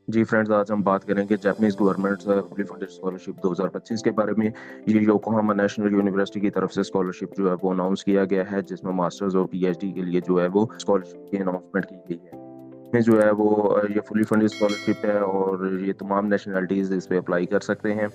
जी friends, आज हम बात करेंगे Japanese government fully funded scholarship 2025 के बारे में। ये योकोहामा नेशनल यूनिवर्सिटी की तरफ से स्कॉलरशिप जो है वो अनाउंस किया गया है, जिसमें मास्टर्स और पीएचडी के लिए जो है वो स्कॉलरशिप की अनाउंसमेंट की गई है। इसमें जो है वो ये फुली फंडेड स्कॉलरशिप है और ये तमाम नेशनैलिटीज़ इस पे अप्लाई कर सकते हैं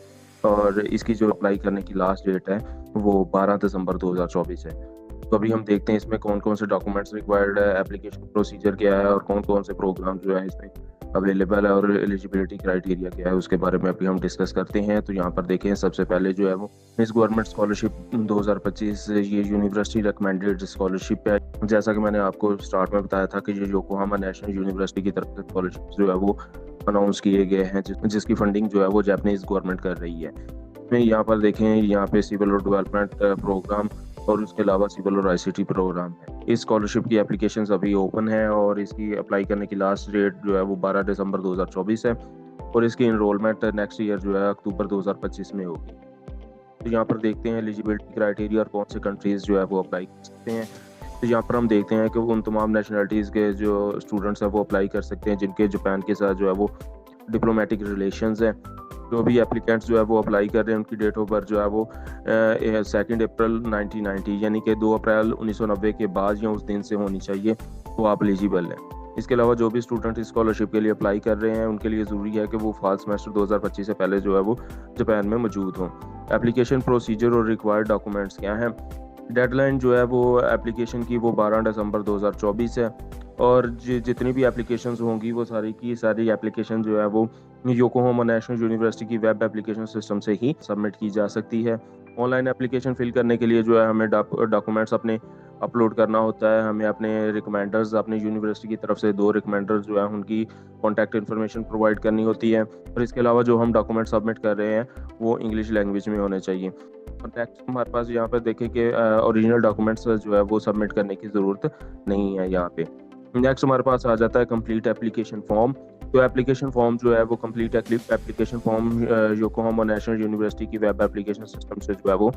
और इसकी जो अप्लाई करने की लास्ट डेट है वो 12 दिसंबर 2024 है। तो अभी हम देखते हैं इसमें कौन-कौन से डॉक्यूमेंट्स रिक्वायर्ड है, एप्लीकेशन प्रोसीजर क्या है और कौन-कौन से प्रोग्राम जो है इसमें अवेलेबल है और एलिजिबिलिटी क्राइटेरिया क्या है, उसके बारे में अभी हम डिस्कस करते हैं। तो यहाँ पर देखें, सबसे पहले जो है वो इस गवर्नमेंट स्कॉलरशिप 2025 ये यूनिवर्सिटी रिकमेंडेड स्कॉलरशिप है। जैसा कि मैंने आपको स्टार्ट में बताया था कि ये योकोहामा नेशनल यूनिवर्सिटी की तरफ से स्कॉलरशिप जो है वो अनाउंस किए गए हैं, जिसकी फंडिंग जो है वो जापानीज़ गवर्नमेंट कर रही है। में यहाँ पर देखें, यहाँ पे सिविल और डेवलपमेंट प्रोग्राम और उसके अलावा सिविल और आईसीटी प्रोग्राम है। इस स्कॉलरशिप की एप्लीकेशंस अभी ओपन है और इसकी अप्लाई करने की लास्ट डेट जो है वो 12 दिसंबर 2024 है और इसकी एनरोलमेंट नेक्स्ट ईयर जो है अक्टूबर 2025 में होगी। तो यहाँ पर देखते हैं एलिजिबिलिटी क्राइटेरिया और कौन से कंट्रीज जो है वो अप्लाई कर सकते हैं। तो यहाँ पर हम देखते हैं कि उन तमाम नेशनलिटीज़ के जो स्टूडेंट्स हैं वो अप्लाई कर सकते हैं जिनके जापान के साथ जो है वो डिप्लोमेटिक रिलेशंस हैं। जो भी एप्लीकेंट्स जो है वो अप्लाई कर रहे हैं, उनकी डेट ऑफ बर्थ जो है वो 2 अप्रैल 1990 यानी कि 2 अप्रैल 1990 के बाद या उस दिन से होनी चाहिए, तो आप एलिजिबल हैं। इसके अलावा जो भी स्टूडेंट इस स्कॉलरशिप के लिए अप्लाई कर रहे हैं, उनके लिए ज़रूरी है कि वो फॉल सेमेस्टर 2025 से पहले जो है वो जापान में मौजूद हों। एप्लीकेशन प्रोसीजर और रिक्वायर्ड डॉक्यूमेंट्स क्या हैं? डेडलाइन जो है वो एप्लीकेशन की वो 12 दिसंबर 2024 है और जितनी भी एप्लीकेशंस होंगी वो सारी की सारी एप्लीकेशन जो है वो योकोहामा नेशनल यूनिवर्सिटी की वेब एप्लीकेशन सिस्टम से ही सबमिट की जा सकती है। ऑनलाइन एप्लीकेशन फिल करने के लिए जो है हमें डॉक्यूमेंट्स अपने अपलोड करना होता है। हमें अपने रिकमेंडर्स, अपने यूनिवर्सिटी की तरफ से 2 रिकमेंडर्स जो है उनकी कॉन्टैक्ट इन्फॉर्मेशन प्रोवाइड करनी होती है और इसके अलावा जो हम डॉक्यूमेंट सबमिट कर रहे हैं वो इंग्लिश लैंग्वेज में होने चाहिए। और नेक्स्ट हमारे पास यहाँ पर देखें कि ओरिजिनल डॉक्यूमेंट्स जो है वो सबमिट करने की ज़रूरत नहीं है यहाँ पे। नेक्स्ट हमारे पास आ जाता है कंप्लीट एप्लीकेशन फॉर्म। तो एप्लीकेशन फॉर्म जो है वो complete application form Yokohama national university की वेब एप्लीकेशन सिस्टम से जो है वो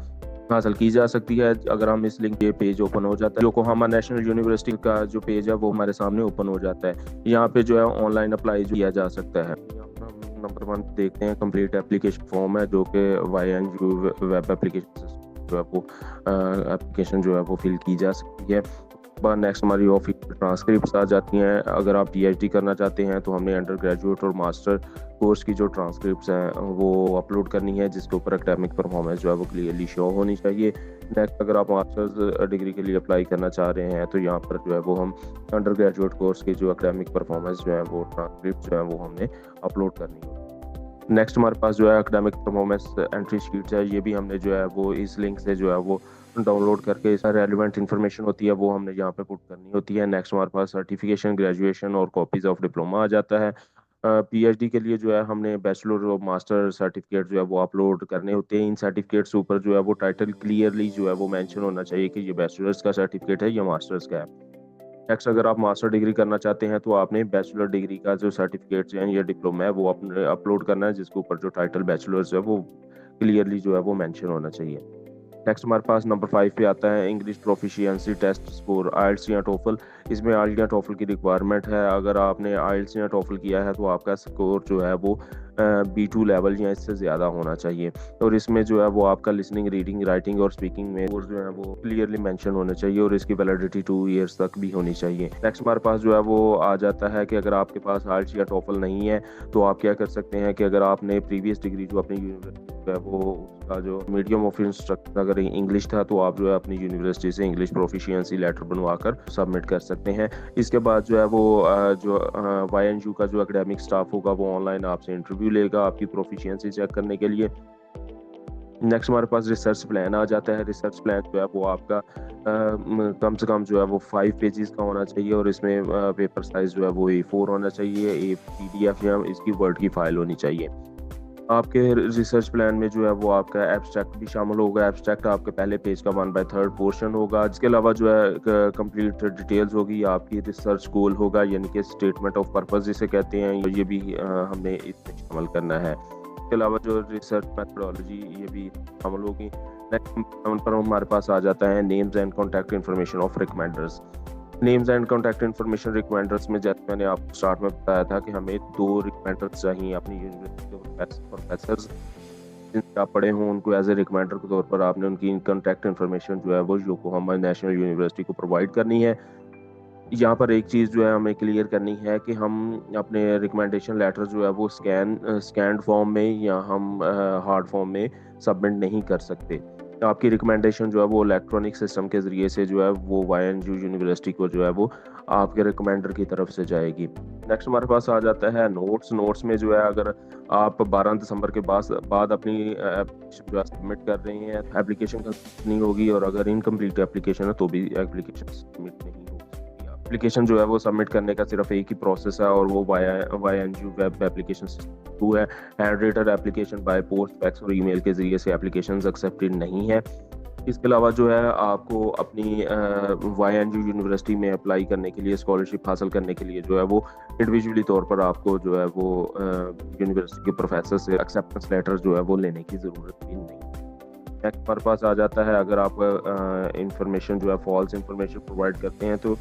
हासिल की जा सकती है। अगर हम इस लिंक पे पेज ओपन हो जाता है, योकोहामा नेशनल यूनिवर्सिटी का जो पेज है वो हमारे सामने ओपन हो जाता है। यहाँ पे जो है ऑनलाइन अप्लाई किया जा सकता है। यहाँ पर हम नंबर 1 देखते हैं, कंप्लीट एप्लीकेशन फॉर्म है जो कि वाईएनयू वेब एप्लीकेशन सिस्टम जो है वो एप्लीकेशन जो है वो फिल की जा सकती है। बार नेक्स्ट हमारी ऑफिशियल ट्रांसक्रिप्ट्स आ जाती हैं। अगर आप पीएचडी करना चाहते हैं तो हमने अंडर ग्रेजुएट और मास्टर कोर्स की जो ट्रांसक्रिप्ट्स हैं वो अपलोड करनी है, जिसके ऊपर एकेडमिक परफॉर्मेंस जो है वो क्लियरली शो होनी चाहिए। नेक्स्ट अगर आप मास्टर्स डिग्री के लिए अप्लाई करना चाह रहे हैं तो यहाँ पर जो है वो हम अंडर ग्रेजुएट कोर्स की जो एकेडमिक परफॉर्मेंस जो है वो ट्रांसक्रिप्ट जो है वो हमने अपलोड करनी है। नेक्स्ट हमारे पास जो है एकेडमिक परफॉर्मेंस एंट्री शीट्स है, ये भी हमने जो है वो इस लिंक से जो है वो डाउनलोड करके रेलिवेंट इन्फॉर्मेशन होती है वो हमने यहाँ पे पुट करनी होती है। नेक्स्ट हमारे पास सर्टिफिकेशन, ग्रेजुएशन और कॉपीज ऑफ डिप्लोमा आ जाता है। पीएचडी के लिए जो है हमने बैचलर और मास्टर सर्टिफिकेट जो है वो अपलोड करने होते हैं। इन सर्टिफिकेट्स ऊपर जो है वो टाइटल क्लियरली जो है वो मेंशन होना चाहिए कि ये बैचलर्स का सर्टिफिकेट है या मास्टर्स का है। नेक्स्ट अगर आप मास्टर डिग्री करना चाहते हैं तो आपने बैचलर डिग्री का जो सर्टिफिकेट है या डिप्लोमा है वो अपने अपलोड करना है, जिसके ऊपर जो टाइटल बैचलर्स है वो क्लियरली जो है वो मेंशन होना चाहिए। नेक्स्ट हमारे पास नंबर 5 पे आता है इंग्लिश प्रोफिशिएंसी टेस्ट स्कोर, आइल्स या टोफल। इसमें आइल्स या टोफल की रिक्वायरमेंट है। अगर आपने आइल्स या टोफल किया है तो आपका स्कोर जो है वो B2 लेवल या इससे ज़्यादा होना चाहिए और इसमें जो है वो आपका लिसनिंग, रीडिंग, राइटिंग और स्पीकिंग में और जो है वो क्लियरली मेंशन होने चाहिए और इसकी वैलिडिटी 2 इयर्स तक भी होनी चाहिए। नेक्स्ट हमारे पास जो है वो आ जाता है कि अगर आपके पास आइल्स या टोफल नहीं है तो आप क्या कर सकते हैं कि अगर आपने प्रीवियस डिग्री जो अपनी यूनिवर्सिटी है वो उसका जो मीडियम ऑफ इंस्ट्रक्शन अगर इंग्लिश था तो आप जो है अपनी यूनिवर्सिटी से इंग्लिश प्रोफिशिएंसी लेटर बनवाकर सबमिट कर सकते हैं। इसके बाद जो है वो जो वाईएनयू का जो एकेडमिक स्टाफ होगा वो ऑनलाइन आपसे इंटरव्यू लेगा आपकी प्रोफिशिएंसी चेक करने के लिए। नेक्स्ट हमारे पास रिसर्च प्लान आ जाता है। रिसर्च प्लान जो है वो आपका कम से कम जो है वो 5 पेजेस का होना चाहिए और इसमें पेपर साइज जो है वो A4 होना चाहिए। PDF या इसकी वर्ड की फाइल होनी चाहिए। आपके रिसर्च प्लान में जो है वो आपका एब्स्ट्रैक्ट भी शामिल होगा। एब्स्ट्रैक्ट आपके पहले पेज का 1/3 पोर्शन होगा। इसके अलावा जो है कंप्लीट डिटेल्स होगी, आपकी रिसर्च गोल होगा यानी कि स्टेटमेंट ऑफ पर्पस जिसे कहते हैं, ये भी हमने इसमें शामिल करना है। इसके अलावा जो रिसर्च मैथडोलॉजी ये भी शामिल होगी। नेक्स्ट पर हमारे पास आ जाता है names and contact information of रिकमेंडर्स। Names and contact information रिकमेंडर्स में जैसे मैंने आपको स्टार्ट में बताया था कि हमें 2 रिकमेंडर्स चाहिए अपनी यूनिवर्सिटी के प्रोफेसर्स जिनसे आप पढ़े हों, उनको एज ए रिकमेंडर के तौर पर आपने उनकी कॉन्टैक्ट इन्फॉर्मेशन जो है वो योकोहामा नेशनल यूनिवर्सिटी को प्रोवाइड करनी है। यहाँ पर एक चीज़ जो है हमें क्लियर करनी है कि हम अपने रिकमेंडेशन लेटर जो है वो स्कैन्ड फॉर्म में या हम हार्ड फॉर्म में सबमिट नहीं कर सकते। तो आपकी रिकमेंडेशन जो है वो इलेक्ट्रॉनिक सिस्टम के ज़रिए से जो है वो YNU यूनिवर्सिटी को जो है वो आपके रिकमेंडर की तरफ से जाएगी। नेक्स्ट हमारे पास आ जाता है नोट्स में जो है अगर आप 12 दिसंबर के बाद अपनी एप्लीकेशन जो है सबमिट कर रहे हैं, एप्लीकेशन कंप्लीट नहीं होगी और अगर इनकम्प्लीट एप्लीकेशन है तो भी एप्लीकेशन सबमिट नहीं होगी। एप्लीकेशन जो है वो सबमिट करने का सिर्फ एक ही प्रोसेस है और वो YNU वेब एप्लीकेशन थ्रू है। Hand rated application by post, fax और ईमेल के जरिए से एप्लीकेशंस एक्सेप्टेड नहीं है। इसके अलावा जो है आपको अपनी YNU यूनिवर्सिटी में अप्लाई करने के लिए, स्कॉलरशिप हासिल करने के लिए जो है वो इंडिविजुअली तौर पर आपको जो है वो यूनिवर्सिटी के प्रोफेसर से एक्सेप्टेंस लेटर जो है वो लेने की ज़रूरत भी नहीं। नेक्स्ट हमारे पास आ जाता है अगर आप इंफॉर्मेशन जो है फॉल्स इंफॉर्मेशन प्रोवाइड करते हैं तो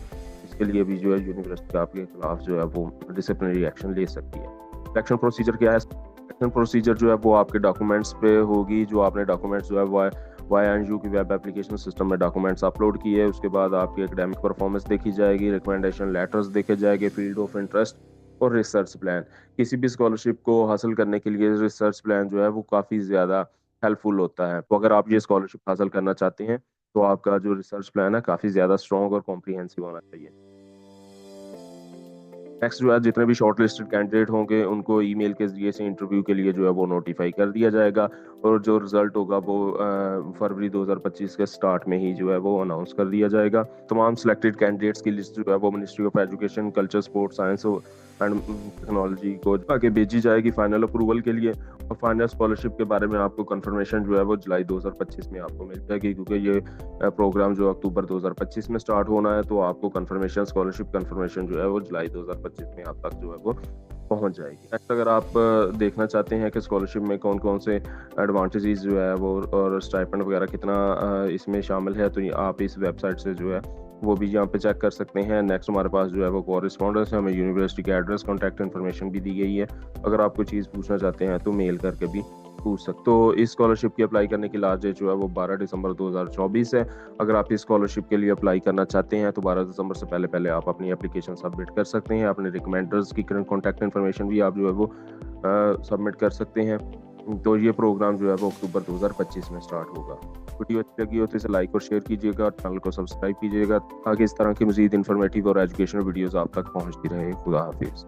इसके लिए भी जो है यूनिवर्सिटी आपके खिलाफ जो है वो डिसिप्लिनरी एक्शन ले सकती है। सिलेक्शन प्रोसीजर क्या है? सिलेक्शन प्रोसीजर जो है वो आपके डॉक्यूमेंट्स पे होगी। जो आपने डॉक्यूमेंट्स जो है वो YNU की वेब एप्लीकेशन सिस्टम में डॉक्यूमेंट्स अपलोड किए, उसके बाद आपकी एकेडमिक परफॉर्मेंस देखी जाएगी, रिकमेंडेशन लेटर्स देखे जाएंगे, फील्ड ऑफ इंटरेस्ट और रिसर्च प्लान। किसी भी स्कॉलरशिप को हासिल करने के लिए रिसर्च प्लान जो है वो काफ़ी ज़्यादा हेल्पफुल होता है। तो अगर आप ये स्कॉलरशिप हासिल करना चाहते हैं तो आपका जो रिसर्च प्लान है काफ़ी ज़्यादा स्ट्रॉन्ग और कॉम्प्रिहेंसिव होना चाहिए। नेक्स्ट जो है जितने भी शॉर्ट लिस्टेड कैंडिडेट होंगे उनको ईमेल के जरिए से इंटरव्यू के लिए जो है वो नोटिफाई कर दिया जाएगा और जो रिजल्ट होगा वो फरवरी 2025 के स्टार्ट में ही जो है वो अनाउंस कर दिया जाएगा। तमाम सिलेक्टेड कैंडिडेट्स की लिस्ट जो है वो ministry of education, culture, sports, science and technology को आगे भेजी जाएगी फाइनल अप्रूवल के लिए। और फाइनल स्कॉलरशिप के बारे में आपको कंफर्मेशन जो है वो जुलाई 2025 में आपको मिल जाएगी, क्योंकि ये प्रोग्राम जो अक्टूबर 2025 में स्टार्ट होना है, तो आपको कंफर्मेशन, स्कॉलरशिप कंफर्मेशन जो है वो जुलाई 2025 में आप तक जो है वो पहुंच जाएगी। नेक्स्ट अगर आप देखना चाहते हैं कि स्कॉलरशिप में कौन कौन से एडवांटेजेस जो है वो और स्टाइपेंड वगैरह कितना इसमें शामिल है, तो आप इस वेबसाइट से जो है वो भी यहाँ पे चेक कर सकते हैं। नेक्स्ट हमारे पास जो है वो कॉरेस्पॉन्डेंस है, हमें यूनिवर्सिटी के एड्रेस, कॉन्टैक्ट इन्फॉर्मेशन भी दी गई है। अगर आप कोई चीज़ पूछना चाहते हैं तो मेल करके भी पूछ सकते। तो इस स्कॉलरशिप की अप्लाई करने की लास्ट डेट जो है वो 12 दिसंबर 2024 है। अगर आप इस स्कॉलरशिप के लिए अप्लाई करना चाहते हैं तो 12 दिसंबर से पहले आप अपनी एप्लीकेशन सबमिट कर सकते हैं। अपने रिकमेंडर्स की कॉन्टैक्ट इन्फॉर्मेशन भी आप जो है वो सबमिट कर सकते हैं। तो ये प्रोग्राम जो है वो अक्टूबर 2025 में स्टार्ट होगा। वीडियो अच्छी लगी हो तो इसे लाइक और शेयर कीजिएगा, चैनल को सब्सक्राइब कीजिएगा ताकि इस तरह की मज़ीद इन्फॉर्मेटिव और एजुकेशनल वीडियोज़ आप तक पहुँचती रहे। खुदा हाफिज़।